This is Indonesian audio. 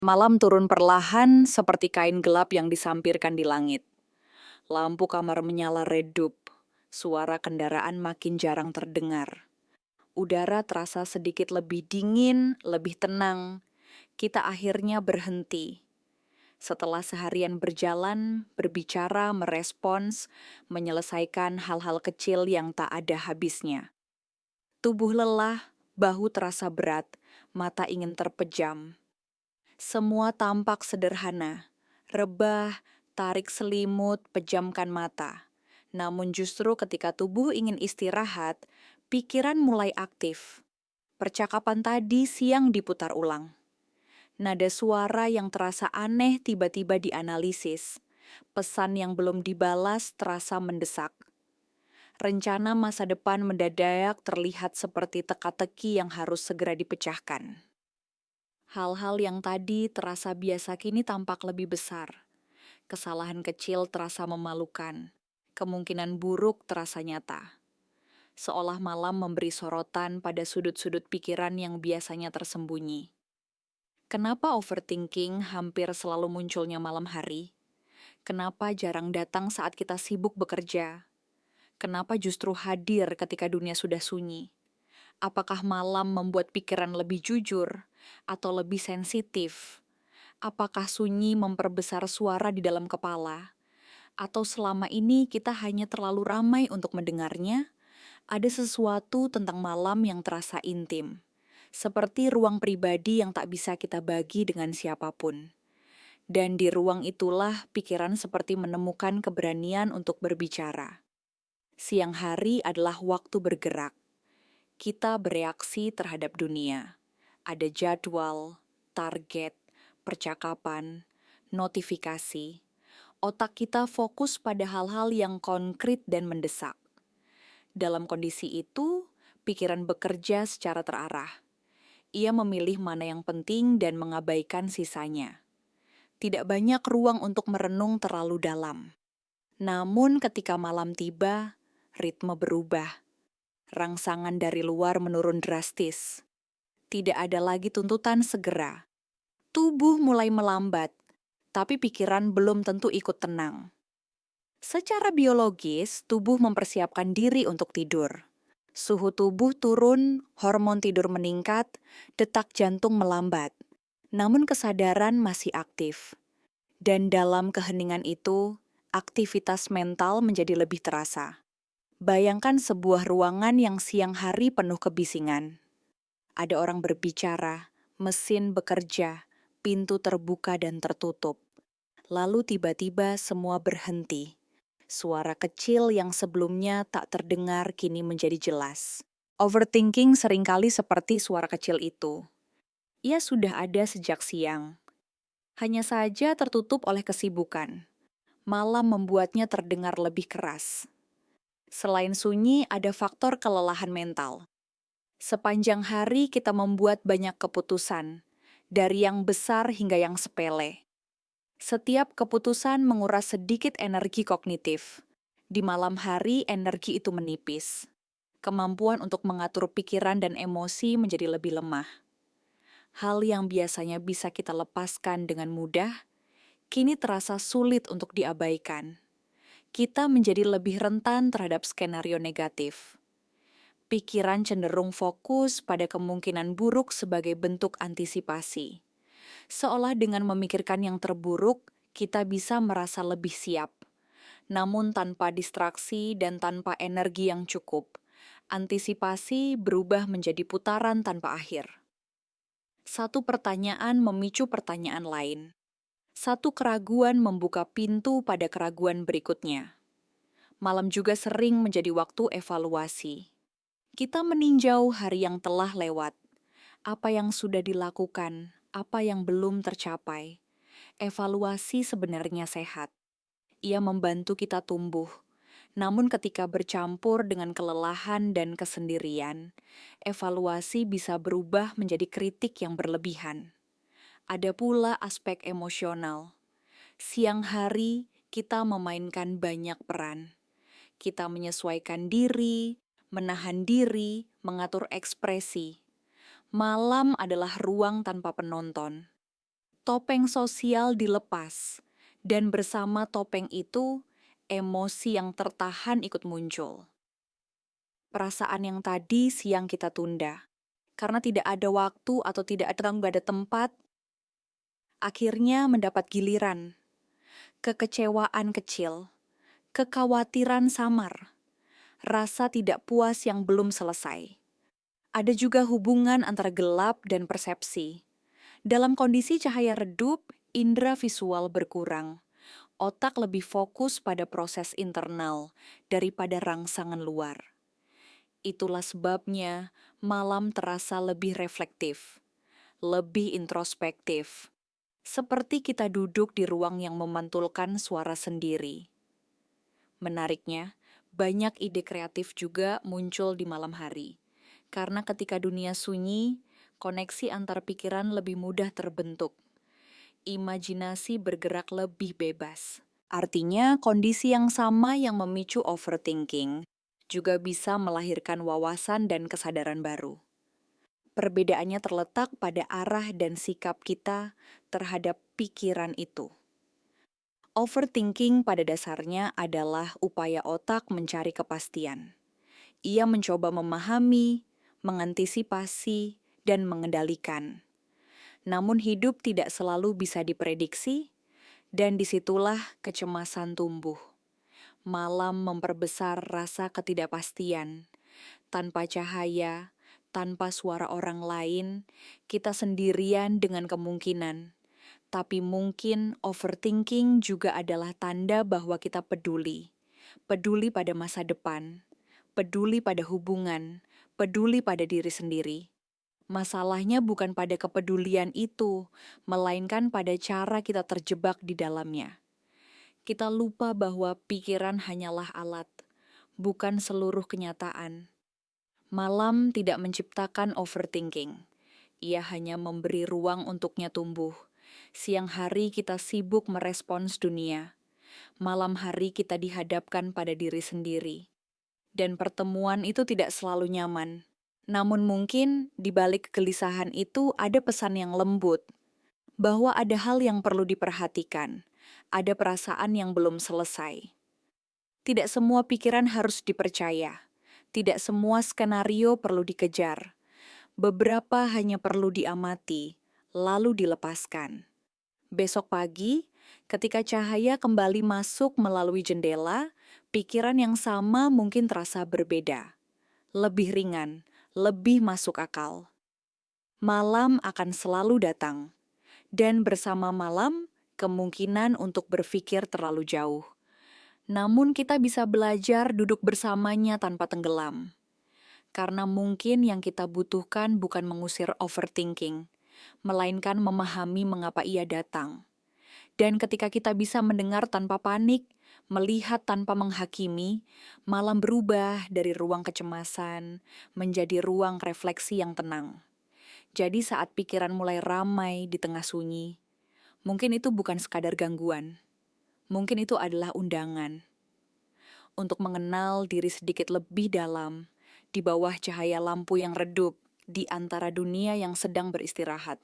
Malam turun perlahan seperti kain gelap yang disampirkan di langit. Lampu kamar menyala redup. Suara kendaraan makin jarang terdengar. Udara terasa sedikit lebih dingin, lebih tenang. Kita akhirnya berhenti. Setelah seharian berjalan, berbicara, merespons, menyelesaikan hal-hal kecil yang tak ada habisnya. Tubuh lelah, bahu terasa berat, mata ingin terpejam. Semua tampak sederhana. Rebah, tarik selimut, pejamkan mata. Namun justru ketika tubuh ingin istirahat, pikiran mulai aktif. Percakapan tadi siang diputar ulang. Nada suara yang terasa aneh tiba-tiba dianalisis. Pesan yang belum dibalas terasa mendesak. Rencana masa depan mendadak terlihat seperti teka-teki yang harus segera dipecahkan. Hal-hal yang tadi terasa biasa kini tampak lebih besar. Kesalahan kecil terasa memalukan. Kemungkinan buruk terasa nyata. Seolah malam memberi sorotan pada sudut-sudut pikiran yang biasanya tersembunyi. Kenapa overthinking hampir selalu munculnya malam hari? Kenapa jarang datang saat kita sibuk bekerja? Kenapa justru hadir ketika dunia sudah sunyi? Apakah malam membuat pikiran lebih jujur atau lebih sensitif? Apakah sunyi memperbesar suara di dalam kepala? Atau selama ini kita hanya terlalu ramai untuk mendengarnya? Ada sesuatu tentang malam yang terasa intim, seperti ruang pribadi yang tak bisa kita bagi dengan siapapun. Dan di ruang itulah pikiran seperti menemukan keberanian untuk berbicara. Siang hari adalah waktu bergerak. Kita bereaksi terhadap dunia. Ada jadwal, target, percakapan, notifikasi. Otak kita fokus pada hal-hal yang konkret dan mendesak. Dalam kondisi itu, pikiran bekerja secara terarah. Ia memilih mana yang penting dan mengabaikan sisanya. Tidak banyak ruang untuk merenung terlalu dalam. Namun ketika malam tiba, ritme berubah. Rangsangan dari luar menurun drastis. Tidak ada lagi tuntutan segera. Tubuh mulai melambat, tapi pikiran belum tentu ikut tenang. Secara biologis, tubuh mempersiapkan diri untuk tidur. Suhu tubuh turun, hormon tidur meningkat, detak jantung melambat. Namun kesadaran masih aktif. Dan dalam keheningan itu, aktivitas mental menjadi lebih terasa. Bayangkan sebuah ruangan yang siang hari penuh kebisingan. Ada orang berbicara, mesin bekerja, pintu terbuka dan tertutup. Lalu tiba-tiba semua berhenti. Suara kecil yang sebelumnya tak terdengar kini menjadi jelas. Overthinking seringkali seperti suara kecil itu. Ia sudah ada sejak siang. Hanya saja tertutup oleh kesibukan. Malam membuatnya terdengar lebih keras. Selain sunyi, ada faktor kelelahan mental. Sepanjang hari kita membuat banyak keputusan, dari yang besar hingga yang sepele. Setiap keputusan menguras sedikit energi kognitif. Di malam hari, energi itu menipis. Kemampuan untuk mengatur pikiran dan emosi menjadi lebih lemah. Hal yang biasanya bisa kita lepaskan dengan mudah, kini terasa sulit untuk diabaikan. Kita menjadi lebih rentan terhadap skenario negatif. Pikiran cenderung fokus pada kemungkinan buruk sebagai bentuk antisipasi. Seolah dengan memikirkan yang terburuk, kita bisa merasa lebih siap. Namun tanpa distraksi dan tanpa energi yang cukup, antisipasi berubah menjadi putaran tanpa akhir. Satu pertanyaan memicu pertanyaan lain. Satu keraguan membuka pintu pada keraguan berikutnya. Malam juga sering menjadi waktu evaluasi. Kita meninjau hari yang telah lewat. Apa yang sudah dilakukan, apa yang belum tercapai. Evaluasi sebenarnya sehat. Ia membantu kita tumbuh. Namun ketika bercampur dengan kelelahan dan kesendirian, evaluasi bisa berubah menjadi kritik yang berlebihan. Ada pula aspek emosional. Siang hari, kita memainkan banyak peran. Kita menyesuaikan diri, menahan diri, mengatur ekspresi. Malam adalah ruang tanpa penonton. Topeng sosial dilepas, dan bersama topeng itu, emosi yang tertahan ikut muncul. Perasaan yang tadi siang kita tunda, karena tidak ada waktu atau tidak ada tempat, akhirnya mendapat giliran. Kekecewaan kecil, kekhawatiran samar, rasa tidak puas yang belum selesai. Ada juga hubungan antara gelap dan persepsi. Dalam kondisi cahaya redup, indera visual berkurang. Otak lebih fokus pada proses internal daripada rangsangan luar. Itulah sebabnya malam terasa lebih reflektif, lebih introspektif. Seperti kita duduk di ruang yang memantulkan suara sendiri. Menariknya, banyak ide kreatif juga muncul di malam hari. Karena ketika dunia sunyi, koneksi antar pikiran lebih mudah terbentuk. Imajinasi bergerak lebih bebas. Artinya, kondisi yang sama yang memicu overthinking juga bisa melahirkan wawasan dan kesadaran baru. Perbedaannya terletak pada arah dan sikap kita terhadap pikiran itu. Overthinking pada dasarnya adalah upaya otak mencari kepastian. Ia mencoba memahami, mengantisipasi, dan mengendalikan. Namun hidup tidak selalu bisa diprediksi, dan disitulah kecemasan tumbuh. Malam memperbesar rasa ketidakpastian. Tanpa cahaya, tanpa suara orang lain, kita sendirian dengan kemungkinan. Tapi mungkin overthinking juga adalah tanda bahwa kita peduli. Peduli pada masa depan, peduli pada hubungan, peduli pada diri sendiri. Masalahnya bukan pada kepedulian itu, melainkan pada cara kita terjebak di dalamnya. Kita lupa bahwa pikiran hanyalah alat, bukan seluruh kenyataan. Malam tidak menciptakan overthinking. Ia hanya memberi ruang untuknya tumbuh. Siang hari kita sibuk merespons dunia. Malam hari kita dihadapkan pada diri sendiri. Dan pertemuan itu tidak selalu nyaman. Namun mungkin di balik kegelisahan itu ada pesan yang lembut, bahwa ada hal yang perlu diperhatikan, ada perasaan yang belum selesai. Tidak semua pikiran harus dipercaya, tidak semua skenario perlu dikejar. Beberapa hanya perlu diamati, lalu dilepaskan. Besok pagi, ketika cahaya kembali masuk melalui jendela, pikiran yang sama mungkin terasa berbeda. Lebih ringan, lebih masuk akal. Malam akan selalu datang. Dan bersama malam, kemungkinan untuk berpikir terlalu jauh. Namun kita bisa belajar duduk bersamanya tanpa tenggelam. Karena mungkin yang kita butuhkan bukan mengusir overthinking, melainkan memahami mengapa ia datang. Dan ketika kita bisa mendengar tanpa panik, melihat tanpa menghakimi, malam berubah dari ruang kecemasan menjadi ruang refleksi yang tenang. Jadi saat pikiran mulai ramai di tengah sunyi, mungkin itu bukan sekadar gangguan. Mungkin itu adalah undangan untuk mengenal diri sedikit lebih dalam, di bawah cahaya lampu yang redup, di antara dunia yang sedang beristirahat.